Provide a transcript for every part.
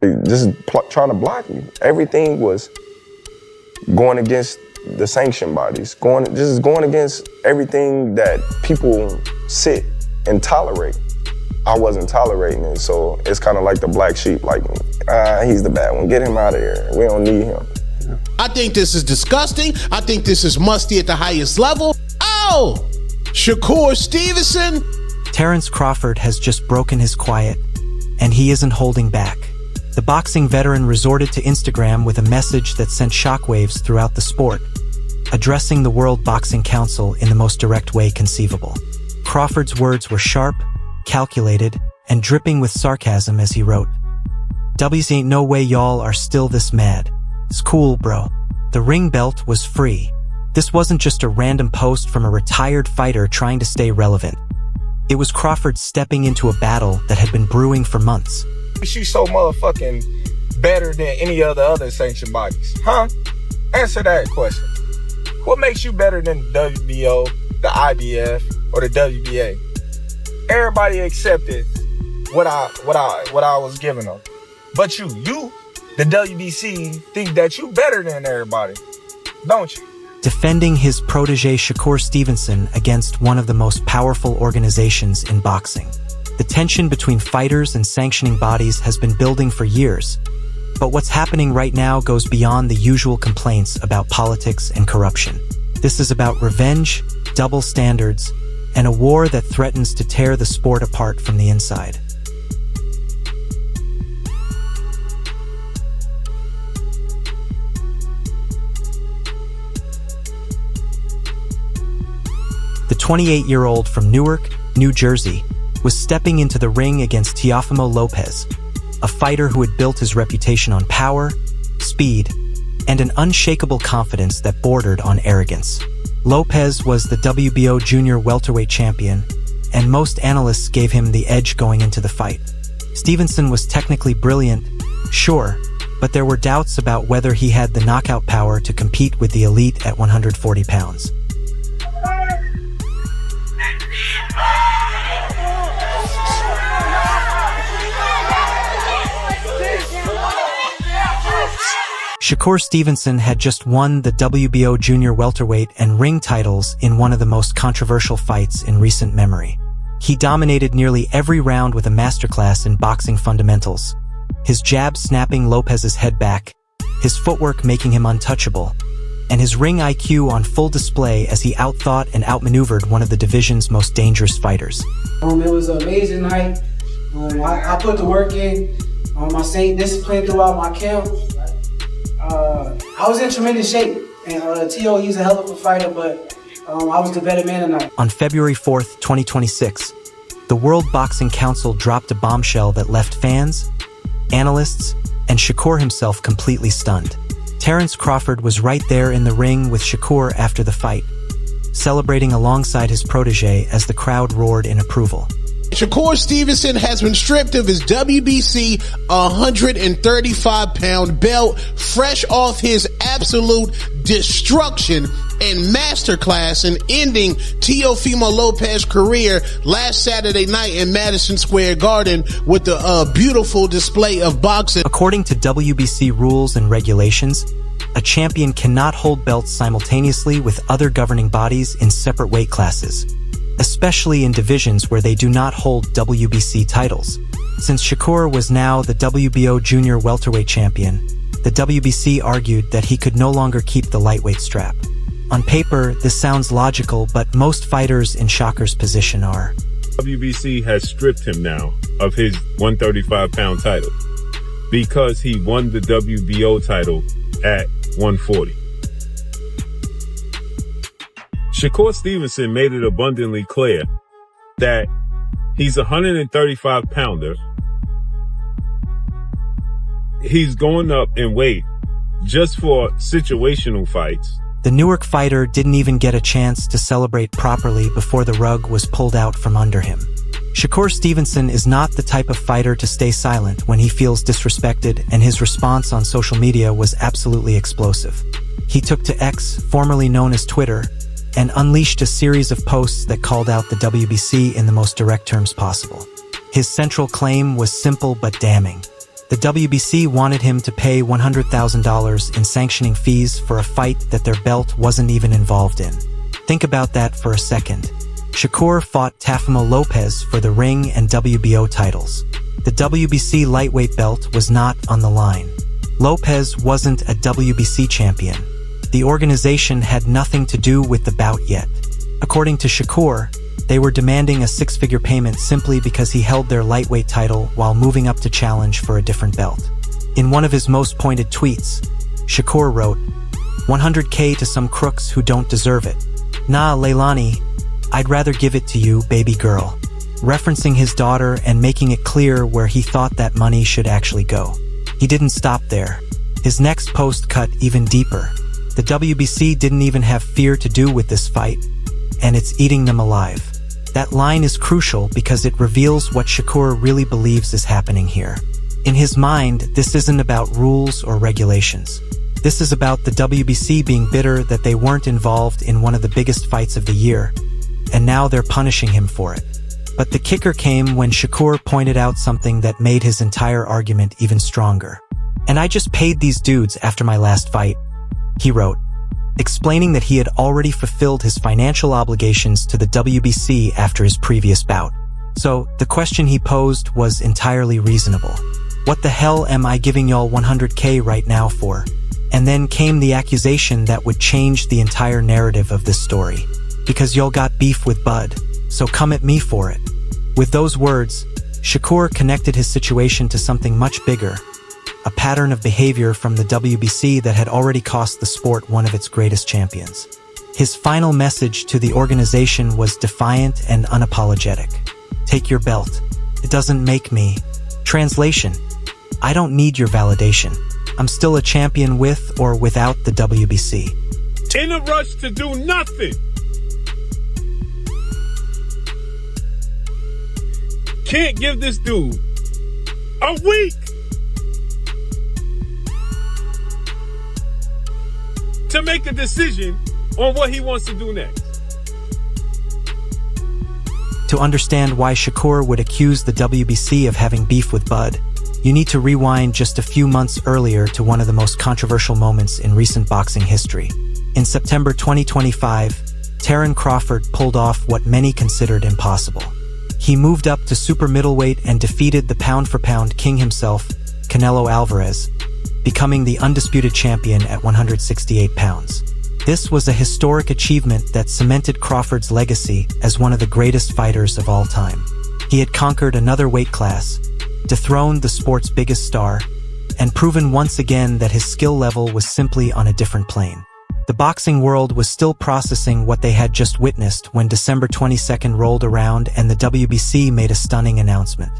just trying to block me. Everything was going against the sanction bodies, going against everything that people sit and tolerate. I wasn't tolerating it, so it's kind of like the black sheep, like, he's the bad one, get him out of here, we don't need him. I think this is disgusting. I think this is musty at the highest level. Oh, Shakur Stevenson. Terence Crawford has just broken his quiet, and he isn't holding back. The boxing veteran resorted to Instagram with a message that sent shockwaves throughout the sport, addressing the World Boxing Council in the most direct way conceivable. Crawford's words were sharp, calculated, and dripping with sarcasm as he wrote, "WC ain't no way y'all are still this mad. It's cool, bro. The ring belt was free. This wasn't just a random post from a retired fighter trying to stay relevant. It was Crawford stepping into a battle that had been brewing for months." She's so motherfucking better than any of the other sanctioned bodies, huh? Answer that question. What makes you better than the WBO, the IBF, or the WBA? Everybody accepted what I was giving them. But you, the WBC, think that you better than everybody, don't you? Defending his protege Shakur Stevenson against one of the most powerful organizations in boxing. The tension between fighters and sanctioning bodies has been building for years, but what's happening right now goes beyond the usual complaints about politics and corruption. This is about revenge, double standards, and a war that threatens to tear the sport apart from the inside. The 28-year-old from Newark, New Jersey, was stepping into the ring against Teofimo Lopez, a fighter who had built his reputation on power, speed, and an unshakable confidence that bordered on arrogance. Lopez was the WBO junior welterweight champion, and most analysts gave him the edge going into the fight. Stevenson was technically brilliant, sure, but there were doubts about whether he had the knockout power to compete with the elite at 140 pounds. Shakur Stevenson had just won the WBO junior welterweight and ring titles in one of the most controversial fights in recent memory. He dominated nearly every round with a masterclass in boxing fundamentals, his jab snapping Lopez's head back, his footwork making him untouchable, and his ring IQ on full display as he outthought and outmaneuvered one of the division's most dangerous fighters. It was an amazing night. I put the work in. I stayed disciplined throughout my camp. I was in tremendous shape, and T.O., he's a hell of a fighter, but I was the better man tonight. On February 4th, 2026, the World Boxing Council dropped a bombshell that left fans, analysts, and Shakur himself completely stunned. Terence Crawford was right there in the ring with Shakur after the fight, celebrating alongside his protege as the crowd roared in approval. Shakur Stevenson has been stripped of his WBC 135-pound belt, fresh off his absolute destruction and masterclass in ending Teofimo Lopez's career last Saturday night in Madison Square Garden with a beautiful display of boxing. According to WBC rules and regulations, a champion cannot hold belts simultaneously with other governing bodies in separate weight classes, especially in divisions where they do not hold WBC titles. Since Shakur was now the WBO junior welterweight champion, the WBC argued that he could no longer keep the lightweight strap. On paper, this sounds logical, but most fighters in Shakur's position are. WBC has stripped him now of his 135-pound title because he won the WBO title at 140. Shakur Stevenson made it abundantly clear that he's a 135-pounder. He's going up in weight just for situational fights. The Newark fighter didn't even get a chance to celebrate properly before the rug was pulled out from under him. Shakur Stevenson is not the type of fighter to stay silent when he feels disrespected, and his response on social media was absolutely explosive. He took to X, formerly known as Twitter, and unleashed a series of posts that called out the WBC in the most direct terms possible. His central claim was simple but damning. The WBC wanted him to pay $100,000 in sanctioning fees for a fight that their belt wasn't even involved in. Think about that for a second. Shakur fought Teofimo Lopez for the ring and WBO titles. The WBC lightweight belt was not on the line. Lopez wasn't a WBC champion. The organization had nothing to do with the bout yet. According to Shakur, they were demanding a six-figure payment simply because he held their lightweight title while moving up to challenge for a different belt. In one of his most pointed tweets, Shakur wrote, "100K to some crooks who don't deserve it. Nah, Leilani, I'd rather give it to you, baby girl," referencing his daughter and making it clear where he thought that money should actually go. He didn't stop there. His next post cut even deeper. The WBC didn't even have fear to do with this fight, and it's eating them alive. That line is crucial because it reveals what Shakur really believes is happening here. In his mind, this isn't about rules or regulations. This is about the WBC being bitter that they weren't involved in one of the biggest fights of the year, and now they're punishing him for it. But the kicker came when Shakur pointed out something that made his entire argument even stronger. "And I just paid these dudes after my last fight," he wrote, explaining that he had already fulfilled his financial obligations to the WBC after his previous bout. So, the question he posed was entirely reasonable. What the hell am I giving y'all 100K right now for? And then came the accusation that would change the entire narrative of this story. Because y'all got beef with Bud, so come at me for it. With those words, Shakur connected his situation to something much bigger, a pattern of behavior from the WBC that had already cost the sport one of its greatest champions. His final message to the organization was defiant and unapologetic. "Take your belt. It doesn't make me." Translation: I don't need your validation. I'm still a champion with or without the WBC. In a rush to do nothing. Can't give this dude a week to make a decision on what he wants to do next. To understand why Shakur would accuse the WBC of having beef with Bud, you need to rewind just a few months earlier to one of the most controversial moments in recent boxing history. In September 2025, Terence Crawford pulled off what many considered impossible. He moved up to super middleweight and defeated the pound-for-pound king himself, Canelo Alvarez, becoming the undisputed champion at 168 pounds. This was a historic achievement that cemented Crawford's legacy as one of the greatest fighters of all time. He had conquered another weight class, dethroned the sport's biggest star, and proven once again that his skill level was simply on a different plane. The boxing world was still processing what they had just witnessed when December 22nd rolled around and the WBC made a stunning announcement.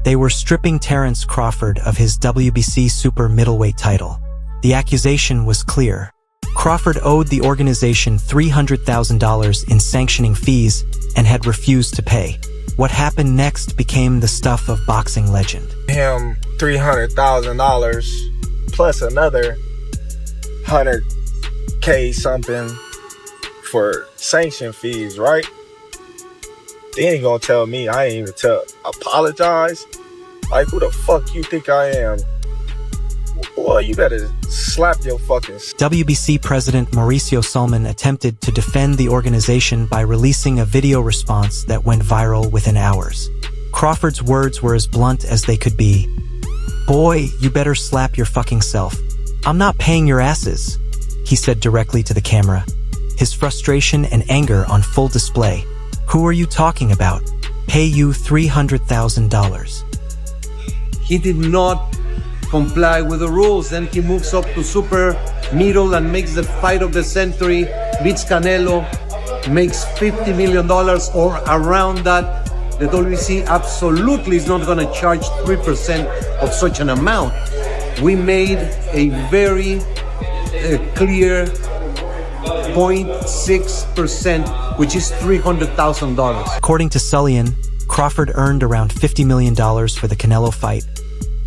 They were stripping Terence Crawford of his WBC super middleweight title. The accusation was clear. Crawford owed the organization $300,000 in sanctioning fees and had refused to pay. What happened next became the stuff of boxing legend. Him $300,000 plus another 100K something for sanction fees, right? Then he gonna tell me I ain't even apologize? Like, who the fuck you think I am? Boy, you better slap your fucking... WBC President Mauricio Suleman attempted to defend the organization by releasing a video response that went viral within hours. Crawford's words were as blunt as they could be. "Boy, you better slap your fucking self. I'm not paying your asses," he said directly to the camera, his frustration and anger on full display. "Who are you talking about? Pay you $300,000. He did not comply with the rules. Then he moves up to super middle and makes the fight of the century, beats Canelo, makes $50 million or around that. The WBC absolutely is not going to charge 3% of such an amount. We made a very clear 0.6%, which is $300,000. According to Suleman, Crawford earned around $50 million for the Canelo fight,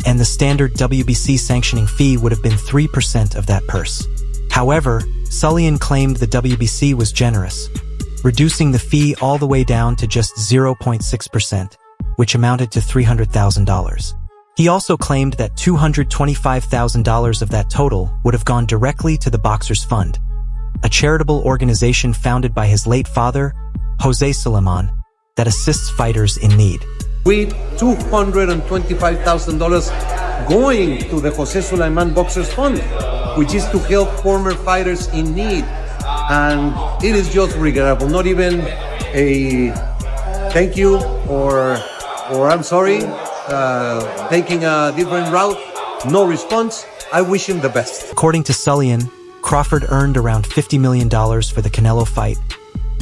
and the standard WBC sanctioning fee would have been 3% of that purse. However, Suleman claimed the WBC was generous, reducing the fee all the way down to just 0.6%, which amounted to $300,000. He also claimed that $225,000 of that total would have gone directly to the Boxers Fund, a charitable organization founded by his late father, Jose Suleman, that assists fighters in need. With $225,000 going to the Jose Suleman Boxers Fund, which is to help former fighters in need. And it is just regrettable. Not even a thank you or I'm sorry, taking a different route. No response. I wish him the best. According to Suleman, Crawford earned around $50 million for the Canelo fight,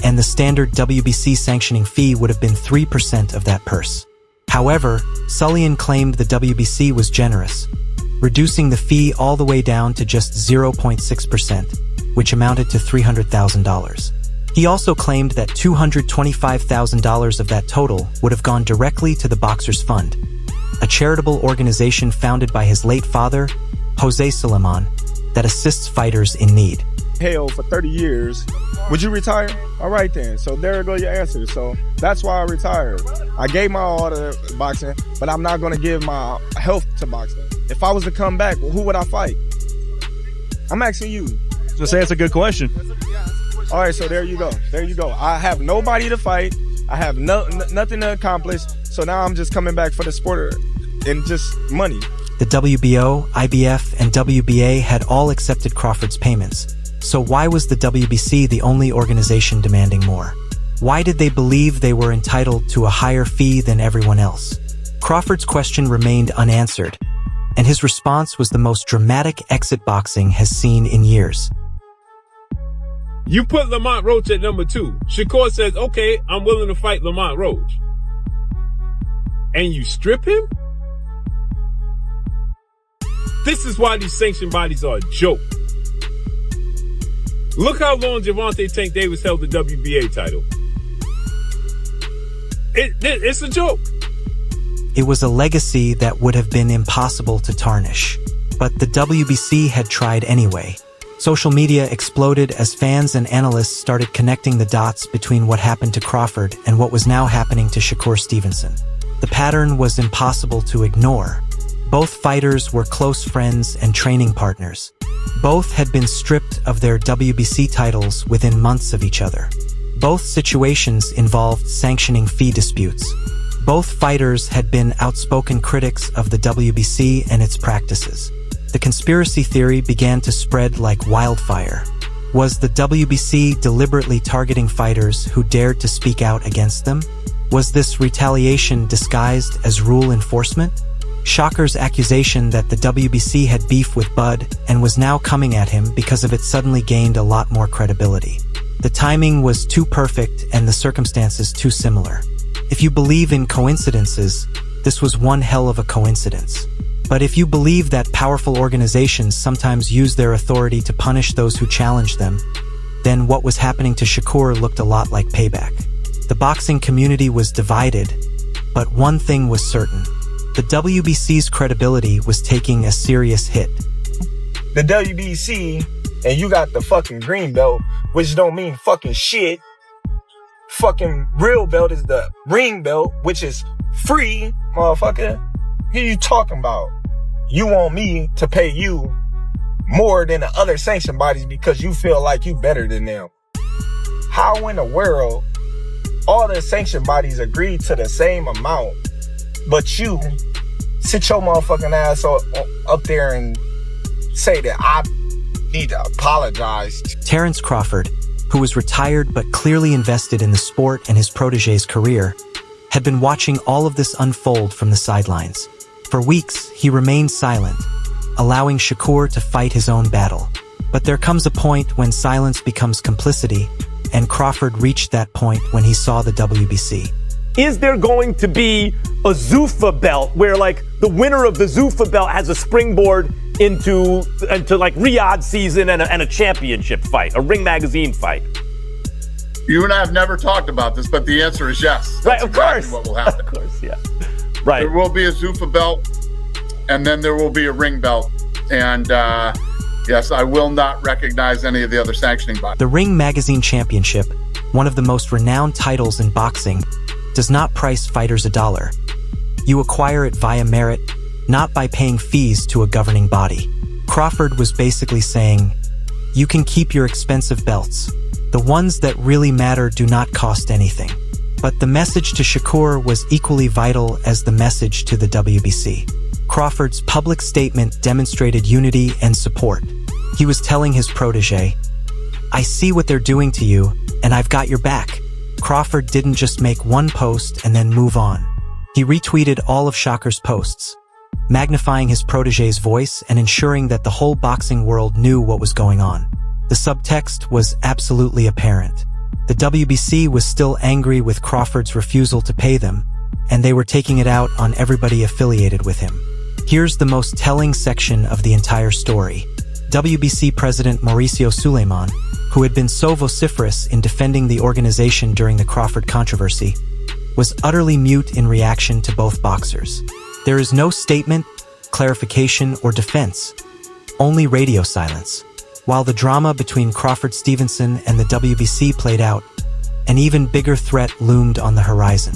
and the standard WBC sanctioning fee would have been 3% of that purse. However, Suleman claimed the WBC was generous, reducing the fee all the way down to just 0.6%, which amounted to $300,000. He also claimed that $225,000 of that total would have gone directly to the Boxers Fund, a charitable organization founded by his late father, Jose Suleman, that assists fighters in need. Hell, for 30 years, would you retire? All right then. So there go your answer. So that's why I retired. I gave my all to boxing, but I'm not going to give my health to boxing. If I was to come back, well, who would I fight? I'm asking you. Just say it's a good question. All right, so there you go. There you go. I have nobody to fight. I have nothing to accomplish. So now I'm just coming back for the sport and just money. The WBO, IBF, and WBA had all accepted Crawford's payments. So why was the WBC the only organization demanding more? Why did they believe they were entitled to a higher fee than everyone else? Crawford's question remained unanswered, and his response was the most dramatic exit boxing has seen in years. You put Lamont Roach at number 2. Shakur says, okay, I'm willing to fight Lamont Roach. And you strip him? This is why these sanctioned bodies are a joke. Look how long Gervonta Tank Davis held the WBA title. It's a joke. It was a legacy that would have been impossible to tarnish. But the WBC had tried anyway. Social media exploded as fans and analysts started connecting the dots between what happened to Crawford and what was now happening to Shakur Stevenson. The pattern was impossible to ignore. Both fighters were close friends and training partners. Both had been stripped of their WBC titles within months of each other. Both situations involved sanctioning fee disputes. Both fighters had been outspoken critics of the WBC and its practices. The conspiracy theory began to spread like wildfire. Was the WBC deliberately targeting fighters who dared to speak out against them? Was this retaliation disguised as rule enforcement? Shakur's accusation that the WBC had beef with Bud and was now coming at him because of it suddenly gained a lot more credibility. The timing was too perfect and the circumstances too similar. If you believe in coincidences, this was one hell of a coincidence. But if you believe that powerful organizations sometimes use their authority to punish those who challenge them, then what was happening to Shakur looked a lot like payback. The boxing community was divided, but one thing was certain. The WBC's credibility was taking a serious hit. The WBC, and you got the fucking green belt, which don't mean fucking shit. Fucking real belt is the ring belt, which is free, motherfucker. Who you talking about? You want me to pay you more than the other sanctioned bodies because you feel like you better than them. How in the world all the sanctioned bodies agree to the same amount, but you sit your motherfucking ass up there and say that I need to apologize? Terence Crawford, who was retired but clearly invested in the sport and his protege's career, had been watching all of this unfold from the sidelines. For weeks, he remained silent, allowing Shakur to fight his own battle. But there comes a point when silence becomes complicity, and Crawford reached that point when he saw the WBC. Is there going to be a Zufa belt where, like, the winner of the Zufa belt has a springboard into like Riyadh season and a championship fight, a Ring Magazine fight? You and I have never talked about this, but the answer is yes. That's right, of exactly course. What will happen? Of course, yeah. Right. There will be a Zufa belt, and then there will be a ring belt. And yes, I will not recognize any of the other sanctioning bodies. The Ring Magazine Championship, one of the most renowned titles in boxing, does not price fighters $1. You acquire it via merit, not by paying fees to a governing body. Crawford was basically saying, you can keep your expensive belts. The ones that really matter do not cost anything. But the message to Shakur was equally vital as the message to the WBC. Crawford's public statement demonstrated unity and support. He was telling his protege, I see what they're doing to you, and I've got your back. Crawford didn't just make one post and then move on. He retweeted all of Shakur's posts, magnifying his protege's voice and ensuring that the whole boxing world knew what was going on. The subtext was absolutely apparent. The WBC was still angry with Crawford's refusal to pay them, and they were taking it out on everybody affiliated with him. Here's the most telling section of the entire story. WBC President Mauricio Suleman, who had been so vociferous in defending the organization during the Crawford controversy, was utterly mute in reaction to both boxers. There is no statement, clarification, or defense, only radio silence. While the drama between Crawford Stevenson and the WBC played out, an even bigger threat loomed on the horizon.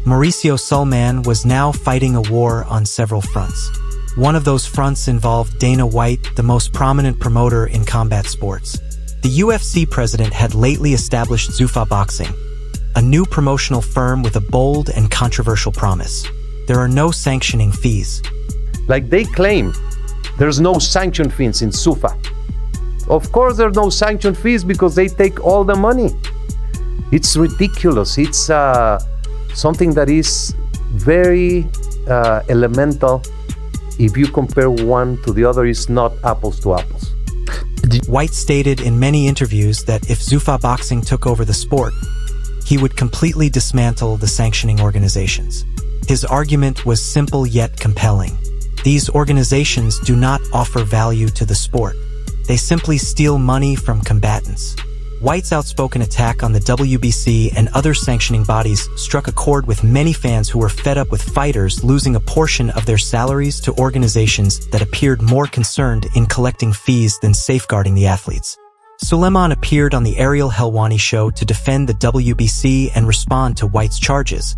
Mauricio Suleman was now fighting a war on several fronts. One of those fronts involved Dana White, the most prominent promoter in combat sports. The UFC president had lately established Zufa Boxing, a new promotional firm with a bold and controversial promise. There are no sanctioning fees. Like they claim, there's no sanction fees in Zufa. Of course there are no sanction fees because they take all the money. It's ridiculous. It's something that is very elemental. If you compare one to the other, it's not apples to apples. White stated in many interviews that if Zufa Boxing took over the sport, he would completely dismantle the sanctioning organizations. His argument was simple yet compelling. These organizations do not offer value to the sport. They simply steal money from combatants. White's outspoken attack on the WBC and other sanctioning bodies struck a chord with many fans who were fed up with fighters losing a portion of their salaries to organizations that appeared more concerned in collecting fees than safeguarding the athletes. Suleman appeared on the Ariel Helwani show to defend the WBC and respond to White's charges,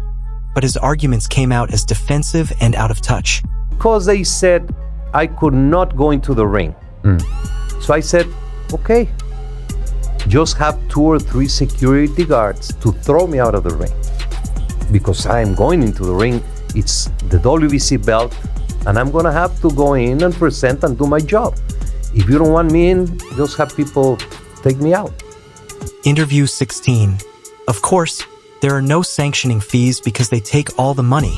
but his arguments came out as defensive and out of touch. Because they said I could not go into the ring. So I said, okay, just have 2 or 3 security guards to throw me out of the ring. Because I'm going into the ring, it's the WBC belt, and I'm gonna have to go in and present and do my job. If you don't want me in, just have people take me out. Interview 16. Of course, there are no sanctioning fees because they take all the money,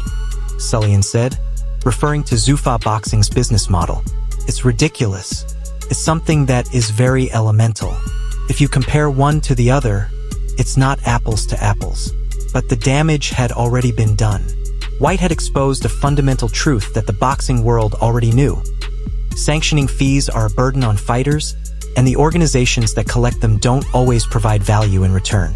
Suleman said, referring to Zufa Boxing's business model. It's ridiculous. It's something that is very elemental. If you compare one to the other, it's not apples to apples. But the damage had already been done. White had exposed a fundamental truth that the boxing world already knew. Sanctioning fees are a burden on fighters, and the organizations that collect them don't always provide value in return.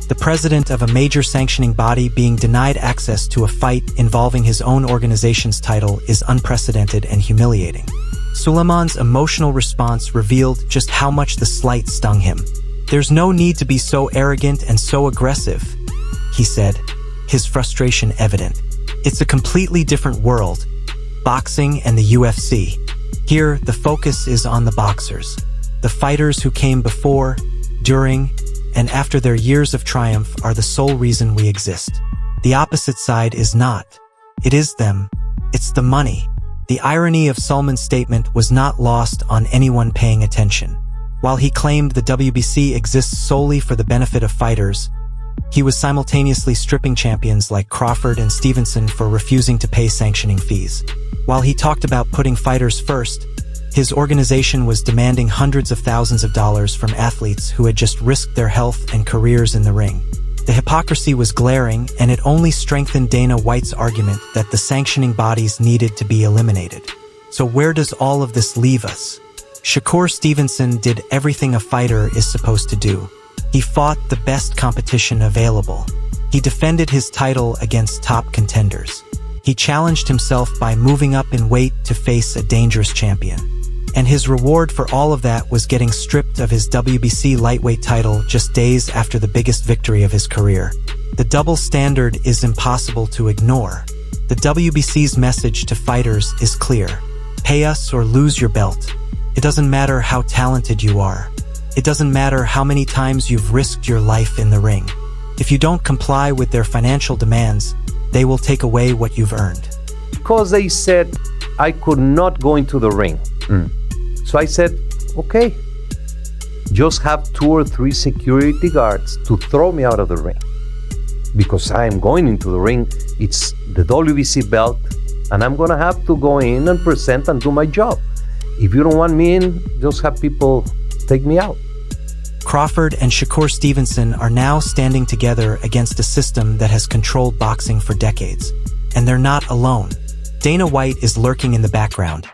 The president of a major sanctioning body being denied access to a fight involving his own organization's title is unprecedented and humiliating. Suleman's emotional response revealed just how much the slight stung him. There's no need to be so arrogant and so aggressive, he said, his frustration evident. It's a completely different world, boxing and the UFC. Here, the focus is on the boxers, the fighters who came before, during, and after their years of triumph are the sole reason we exist. The opposite side is not. It is them. It's the money. The irony of Suleman's statement was not lost on anyone paying attention. While he claimed the WBC exists solely for the benefit of fighters, he was simultaneously stripping champions like Crawford and Stevenson for refusing to pay sanctioning fees. While he talked about putting fighters first, his organization was demanding hundreds of thousands of dollars from athletes who had just risked their health and careers in the ring. The hypocrisy was glaring, and it only strengthened Dana White's argument that the sanctioning bodies needed to be eliminated. So where does all of this leave us? Shakur Stevenson did everything a fighter is supposed to do. He fought the best competition available. He defended his title against top contenders. He challenged himself by moving up in weight to face a dangerous champion. And his reward for all of that was getting stripped of his WBC lightweight title just days after the biggest victory of his career. The double standard is impossible to ignore. The WBC's message to fighters is clear. Pay us or lose your belt. It doesn't matter how talented you are. It doesn't matter how many times you've risked your life in the ring. If you don't comply with their financial demands, they will take away what you've earned. Because they said I could not go into the ring. So I said, okay, just have 2 or 3 security guards to throw me out of the ring. Because I'm going into the ring, it's the WBC belt, and I'm gonna have to go in and present and do my job. If you don't want me in, just have people take me out. Crawford and Shakur Stevenson are now standing together against a system that has controlled boxing for decades. And they're not alone. Dana White is lurking in the background,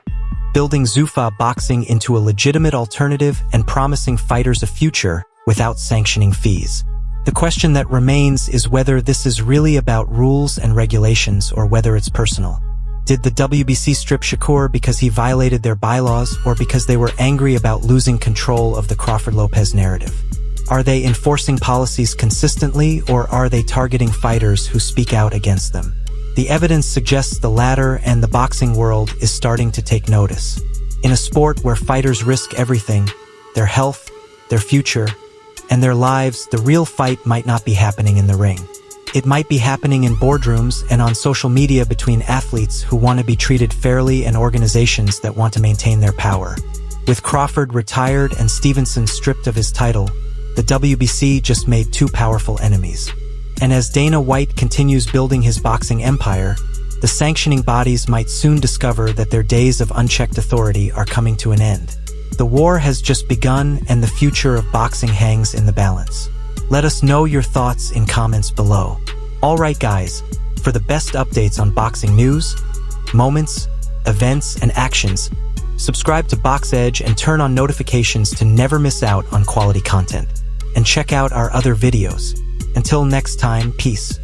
building Zufa boxing into a legitimate alternative and promising fighters a future without sanctioning fees. The question that remains is whether this is really about rules and regulations or whether it's personal. Did the WBC strip Shakur because he violated their bylaws or because they were angry about losing control of the Crawford-Lopez narrative? Are they enforcing policies consistently or are they targeting fighters who speak out against them? The evidence suggests the latter, and the boxing world is starting to take notice. In a sport where fighters risk everything, their health, their future, and their lives, the real fight might not be happening in the ring. It might be happening in boardrooms and on social media between athletes who want to be treated fairly and organizations that want to maintain their power. With Crawford retired and Stevenson stripped of his title, the WBC just made 2 powerful enemies. And as Dana White continues building his boxing empire, the sanctioning bodies might soon discover that their days of unchecked authority are coming to an end. The war has just begun, and the future of boxing hangs in the balance. Let us know your thoughts in comments below. Alright guys, for the best updates on boxing news, moments, events, and actions, subscribe to Box Edge and turn on notifications to never miss out on quality content. And check out our other videos. Until next time, peace.